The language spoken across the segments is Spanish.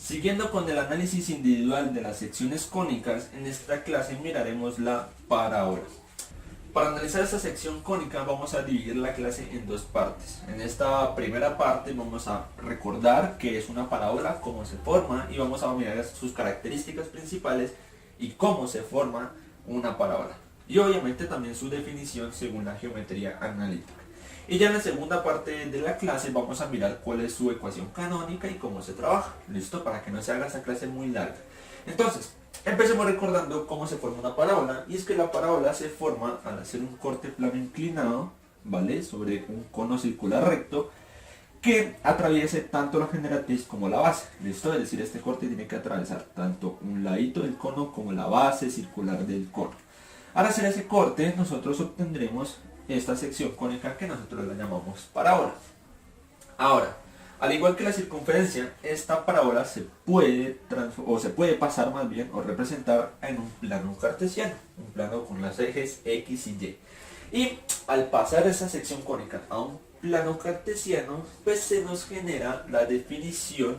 Siguiendo con el análisis individual de las secciones cónicas, en esta clase miraremos la parábola. Para analizar esta sección cónica vamos a dividir la clase en dos partes. En esta primera parte vamos a recordar qué es una parábola, cómo se forma y vamos a mirar sus características principales y cómo se forma una parábola. Y obviamente también su definición según la geometría analítica. Y ya en la segunda parte de la clase vamos a mirar cuál es su ecuación canónica y cómo se trabaja. ¿Listo? Para que no se haga esta clase muy larga. Entonces, empecemos recordando cómo se forma una parábola. Y es que la parábola se forma al hacer un corte plano inclinado, ¿vale? Sobre un cono circular recto que atraviese tanto la generatriz como la base. ¿Listo? Es decir, este corte tiene que atravesar tanto un ladito del cono como la base circular del cono. Al hacer ese corte, nosotros obtendremos esta sección cónica que nosotros la llamamos parábola. Ahora, al igual que la circunferencia, esta parábola se puede pasar más bien o representar en un plano cartesiano, un plano con los ejes X y Y. Y al pasar esa sección cónica a un plano cartesiano, pues se nos genera la definición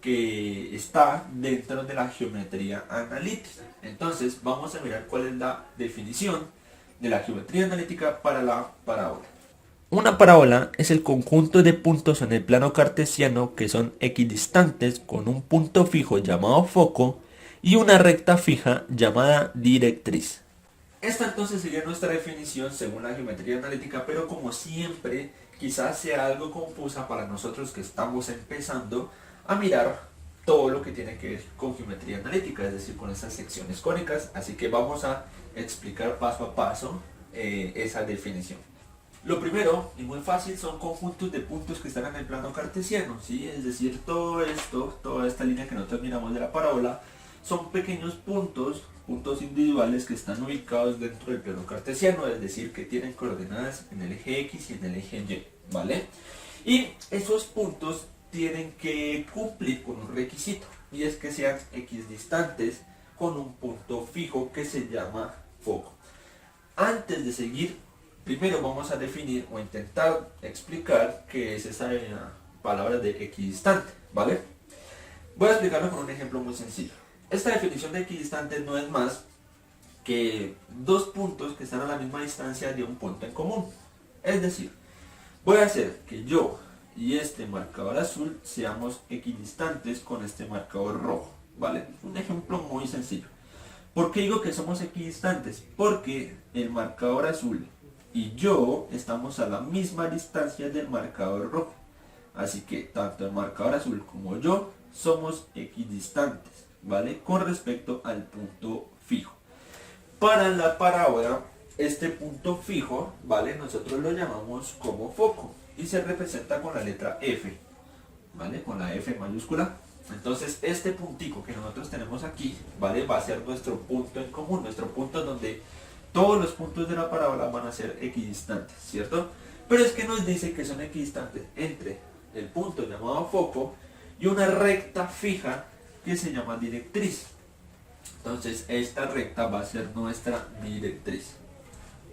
que está dentro de la geometría analítica. Entonces vamos a mirar cuál es la definición de la geometría analítica para la parábola. Una parábola es el conjunto de puntos en el plano cartesiano que son equidistantes con un punto fijo llamado foco y una recta fija llamada directriz. Esta entonces sería nuestra definición según la geometría analítica, pero como siempre quizás sea algo confusa para nosotros que estamos empezando a mirar todo lo que tiene que ver con geometría analítica, es decir, con esas secciones cónicas. Así que vamos a explicar paso a paso esa definición. Lo primero, y muy fácil, son conjuntos de puntos que están en el plano cartesiano, ¿sí? Es decir, todo esto, toda esta línea que nosotros miramos de la parábola, son pequeños puntos individuales que están ubicados dentro del plano cartesiano, es decir, que tienen coordenadas en el eje X y en el eje Y, ¿vale? Y esos puntos tienen que cumplir con un requisito, y es que sean equidistantes con un punto fijo que se llama foco. Antes de seguir, primero vamos a definir o intentar explicar qué es esa palabra de equidistante, ¿vale? Voy a explicarlo con un ejemplo muy sencillo. Esta definición de equidistante no es más que dos puntos que están a la misma distancia de un punto en común. Es decir, voy a hacer que yo y este marcador azul seamos equidistantes con este marcador rojo, ¿vale? Un ejemplo muy sencillo. ¿Por qué digo que somos equidistantes? Porque el marcador azul y yo estamos a la misma distancia del marcador rojo. Así que tanto el marcador azul como yo somos equidistantes, ¿vale? Con respecto al punto fijo. Para la parábola, este punto fijo, ¿vale? Nosotros lo llamamos como foco y se representa con la letra F, ¿vale? Con la F mayúscula. Entonces este puntico que nosotros tenemos aquí, ¿vale? Va a ser nuestro punto en común, nuestro punto donde todos los puntos de la parábola van a ser equidistantes, ¿cierto? Pero es que nos dice que son equidistantes entre el punto llamado foco y una recta fija que se llama directriz. Entonces esta recta va a ser nuestra directriz.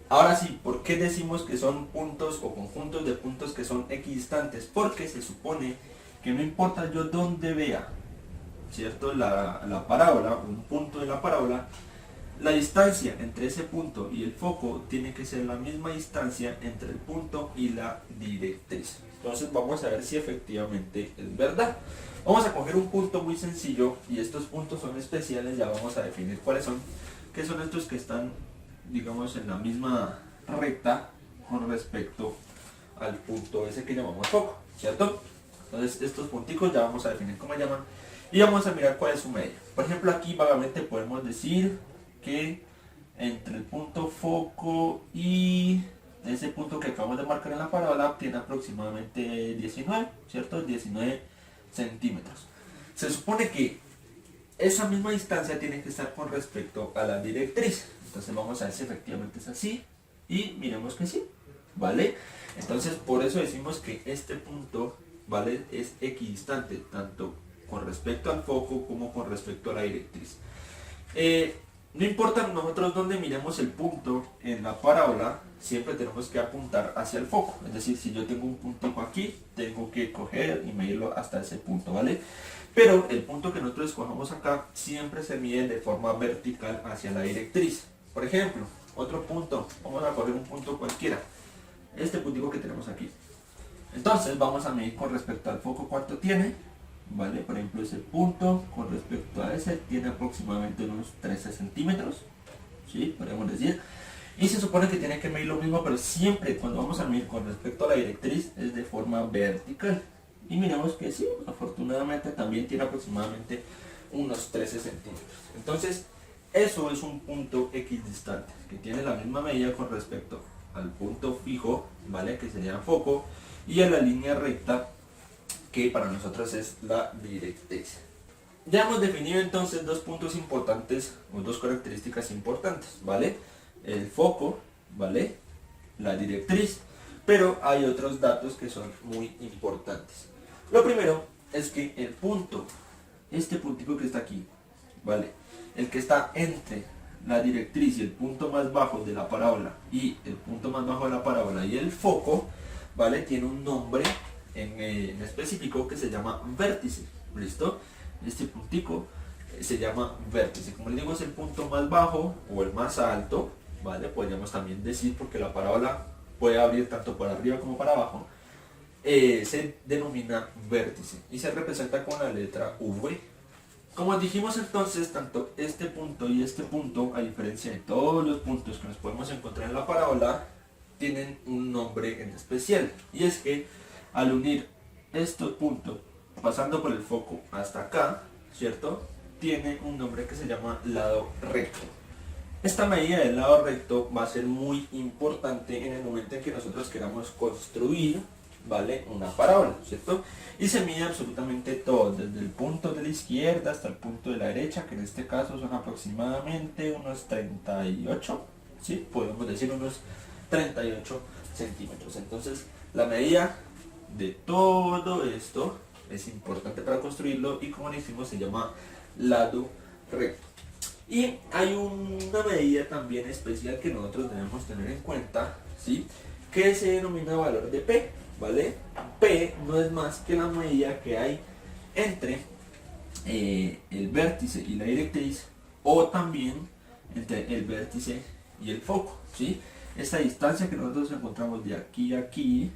Ahora sí, ¿por qué decimos que son puntos o conjuntos de puntos que son equidistantes? Porque se supone que no importa yo dónde vea, ¿cierto? La parábola, un punto de la parábola, la distancia entre ese punto y el foco tiene que ser la misma distancia entre el punto y la directriz. Entonces vamos a ver si efectivamente es verdad. Vamos a coger un punto muy sencillo y estos puntos son especiales, ya vamos a definir cuáles son. ¿Qué son estos que están, digamos, en la misma recta con respecto al punto ese que llamamos foco, ¿cierto? Entonces estos punticos ya vamos a definir cómo llaman y vamos a mirar cuál es su media. Por ejemplo, aquí vagamente podemos decir que entre el punto foco y ese punto que acabamos de marcar en la parábola tiene aproximadamente 19, ¿cierto? 19 centímetros. Se supone que esa misma distancia tiene que estar con respecto a la directriz. Entonces vamos a ver si efectivamente es así y miremos que sí, ¿vale? Entonces por eso decimos que este punto, ¿vale?, es equidistante tanto con respecto al foco como con respecto a la directriz. No importa nosotros dónde miremos el punto en la parábola, siempre tenemos que apuntar hacia el foco. Es decir, si yo tengo un puntico aquí, tengo que coger y medirlo hasta ese punto, ¿vale? Pero el punto que nosotros escojamos acá siempre se mide de forma vertical hacia la directriz. Por ejemplo, otro punto, vamos a coger un punto cualquiera, este puntico que tenemos aquí. Entonces vamos a medir con respecto al foco cuánto tiene, ¿vale? Por ejemplo, ese punto con respecto a ese tiene aproximadamente unos 13 centímetros, ¿sí? Podemos decir. Y se supone que tiene que medir lo mismo, pero siempre cuando vamos a medir con respecto a la directriz es de forma vertical. Y miramos que sí, afortunadamente también tiene aproximadamente unos 13 centímetros. Entonces, eso es un punto equidistante, que tiene la misma medida con respecto al punto fijo, ¿vale? Que sería el foco, y a la línea recta, que para nosotros es la directriz. Ya hemos definido entonces dos puntos importantes, o dos características importantes, ¿vale? El foco, ¿vale? La directriz, pero hay otros datos que son muy importantes. Lo primero es que el punto, este puntico que está aquí, ¿vale? El que está entre la directriz y el punto más bajo de la parábola, y el punto más bajo de la parábola y el foco, ¿vale? Tiene un nombre en específico que se llama vértice, ¿listo? Este puntico se llama vértice. Como les digo, es el punto más bajo o el más alto, ¿vale? Podríamos también decir, porque la parábola puede abrir tanto por arriba como para abajo, se denomina vértice y se representa con la letra V. Como dijimos entonces, tanto este punto y este punto, a diferencia de todos los puntos que nos podemos encontrar en la parábola, tienen un nombre en especial, y es que al unir estos puntos pasando por el foco hasta acá, ¿cierto? Tiene un nombre que se llama lado recto. Esta medida del lado recto va a ser muy importante en el momento en que nosotros queramos construir, ¿vale? Una parábola, ¿cierto? Y se mide absolutamente todo, desde el punto de la izquierda hasta el punto de la derecha, que en este caso son aproximadamente unos 38, ¿sí? Podemos decir unos 38 centímetros. Entonces, la medida de todo esto es importante para construirlo, y como decimos, se llama lado recto. Y hay una medida también especial que nosotros debemos tener en cuenta, ¿sí? Que se denomina valor de P, ¿vale? P no es más que la medida que hay entre el vértice y la directriz, o también entre el vértice y el foco, ¿sí? Esta distancia que nosotros encontramos de aquí a aquí,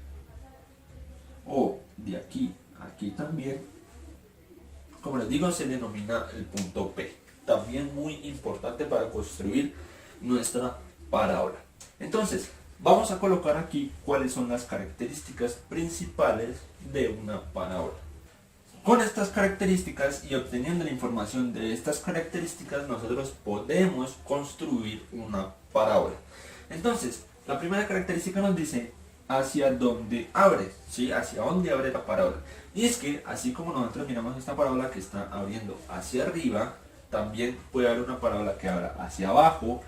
o de aquí a aquí también, como les digo, se denomina el punto P. También muy importante para construir nuestra parábola. Entonces, vamos a colocar aquí cuáles son las características principales de una parábola. Con estas características y obteniendo la información de estas características, nosotros podemos construir una parábola. Entonces, la primera característica nos dice hacia dónde abre, ¿sí? Hacia dónde abre la parábola. Y es que, así como nosotros miramos esta parábola que está abriendo hacia arriba, también puede haber una parábola que abra hacia abajo,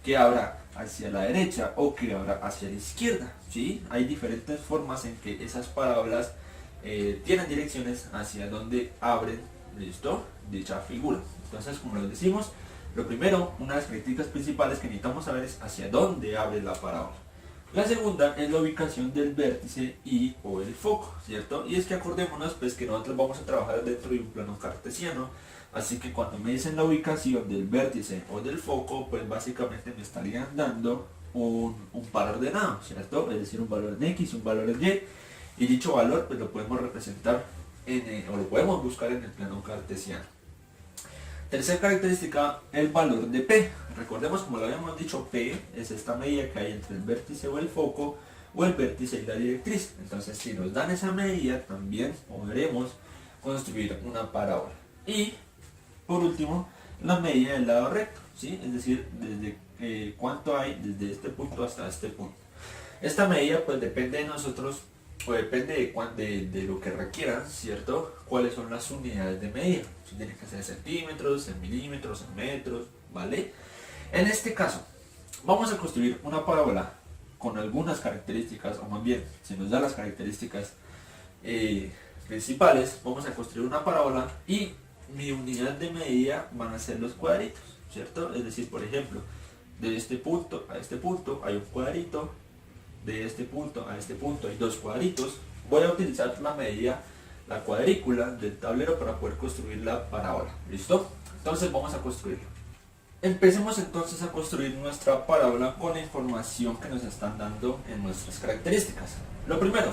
que abra hacia la derecha o que abra hacia la izquierda, ¿sí? Hay diferentes formas en que esas parábolas tienen direcciones hacia donde abren, ¿listo? Dicha figura. Entonces, como les decimos, lo primero, una de las características principales que necesitamos saber es hacia dónde abre la parábola. La segunda es la ubicación del vértice y o el foco, ¿cierto? Y es que acordémonos pues que nosotros vamos a trabajar dentro de un plano cartesiano, así que cuando me dicen la ubicación del vértice o del foco, pues básicamente me estarían dando un par ordenado, ¿cierto? Es decir, un valor en X, un valor en Y, y dicho valor pues lo podemos representar o lo podemos buscar en el plano cartesiano. Tercera característica, el valor de P. Recordemos, como lo habíamos dicho, P es esta medida que hay entre el vértice o el foco, o el vértice y la directriz. Entonces, si nos dan esa medida, también podremos construir una parábola. Y, por último, la medida del lado recto, ¿sí? Es decir, desde cuánto hay desde este punto hasta este punto. Esta medida, pues, depende de nosotros, o depende de lo que requieran, ¿cierto? Cuáles son las unidades de medida. Si tienen que ser en centímetros, en milímetros, en metros, ¿vale? En este caso, vamos a construir una parábola con algunas características, o más bien, si nos da las características principales, vamos a construir una parábola y mi unidad de medida van a ser los cuadritos, ¿cierto? Es decir, por ejemplo, de este punto a este punto hay un cuadrito, de este punto a este punto hay 2 cuadritos, voy a utilizar la medida, la cuadrícula del tablero para poder construir la parábola. ¿Listo? Entonces vamos a construirlo. Empecemos entonces a construir nuestra parábola con la información que nos están dando en nuestras características. Lo primero,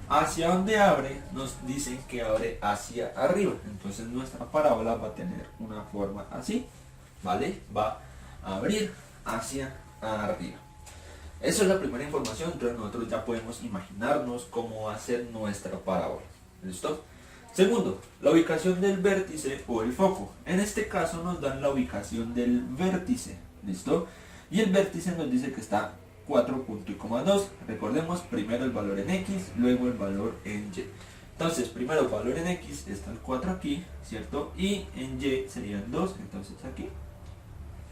hacia donde abre, nos dicen que abre hacia arriba. Entonces nuestra parábola va a tener una forma así, ¿vale? Va a abrir hacia arriba. Esa es la primera información, entonces nosotros ya podemos imaginarnos cómo va a ser nuestra parábola. ¿Listo? Segundo, la ubicación del vértice o el foco. En este caso nos dan la ubicación del vértice. ¿Listo? Y el vértice nos dice que está 4.2. Recordemos, primero el valor en X, luego el valor en Y. Entonces, primero el valor en X está el 4 aquí, ¿cierto? Y en Y serían 2, entonces aquí.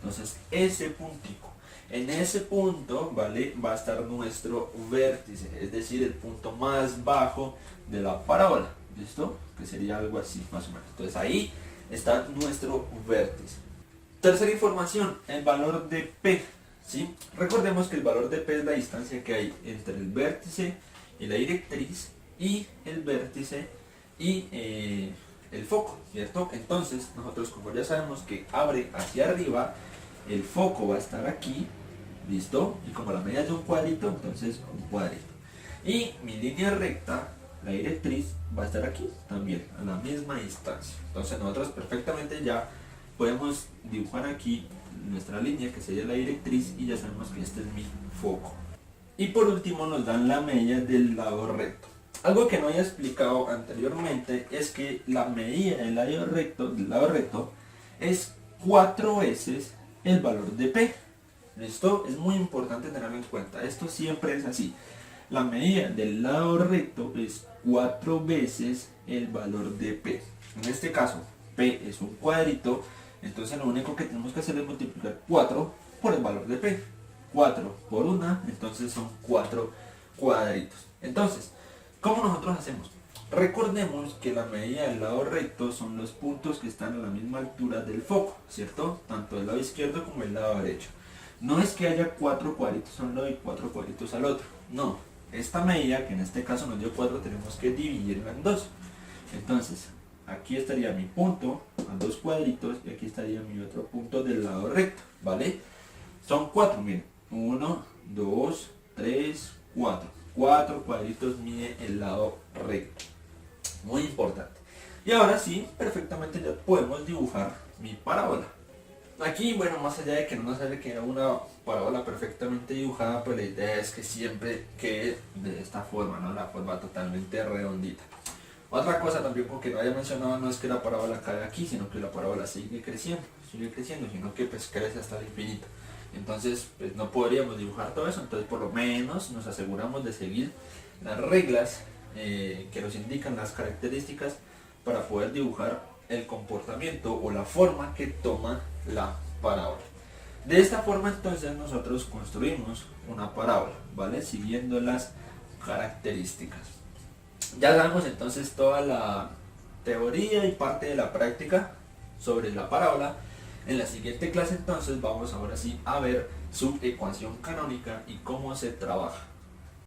Entonces, ese puntico. En ese punto, ¿vale? Va a estar nuestro vértice, es decir, el punto más bajo de la parábola. ¿Listo? Que sería algo así, más o menos. Entonces, ahí está nuestro vértice. Tercera información, el valor de P. ¿Sí? Recordemos que el valor de P es la distancia que hay entre el vértice y la directriz y el vértice y el foco, ¿cierto? Entonces nosotros, como ya sabemos que abre hacia arriba, el foco va a estar aquí, ¿listo? Y como la medida es de un cuadrito, entonces un cuadrito. Y mi línea recta, la directriz, va a estar aquí también, a la misma distancia. Entonces nosotros perfectamente ya podemos dibujar aquí nuestra línea, que sería la directriz, y ya sabemos que este es mi foco. Y por último nos dan la medida del lado recto. Algo que no había explicado anteriormente es que la medida del lado recto es 4 veces el valor de P. ¿Listo? Es muy importante tenerlo en cuenta. Esto siempre es así. La medida del lado recto es 4 veces el valor de P. En este caso, P es un cuadrito. Entonces lo único que tenemos que hacer es multiplicar 4 por el valor de P. 4 por 1, entonces son 4 cuadritos. Entonces, ¿cómo nosotros hacemos? Recordemos que la medida del lado recto son los puntos que están a la misma altura del foco, ¿cierto? Tanto del lado izquierdo como del lado derecho. No es que haya 4 cuadritos a un lado y 4 cuadritos al otro. No, esta medida, que en este caso nos dio 4, tenemos que dividirla en 2. Entonces, aquí estaría mi punto a 2 cuadritos y aquí estaría mi otro punto del lado recto, ¿vale? Son 4, miren. 1, 2, 3, 4. 4 cuadritos mide el lado recto. Muy importante. Y ahora sí, perfectamente ya podemos dibujar mi parábola. Aquí, bueno, más allá de que no nos sale que era una parábola perfectamente dibujada, pues la idea es que siempre quede de esta forma, ¿no? La forma totalmente redondita. Otra cosa también porque no haya mencionado no es que la parábola cae aquí, sino que la parábola sigue creciendo, sino que pues crece hasta el infinito. Entonces pues no podríamos dibujar todo eso, entonces por lo menos nos aseguramos de seguir las reglas que nos indican las características para poder dibujar el comportamiento o la forma que toma la parábola. De esta forma entonces nosotros construimos una parábola, ¿vale? Siguiendo las características. Ya sabemos entonces toda la teoría y parte de la práctica sobre la parábola. En la siguiente clase entonces vamos ahora sí a ver su ecuación canónica y cómo se trabaja.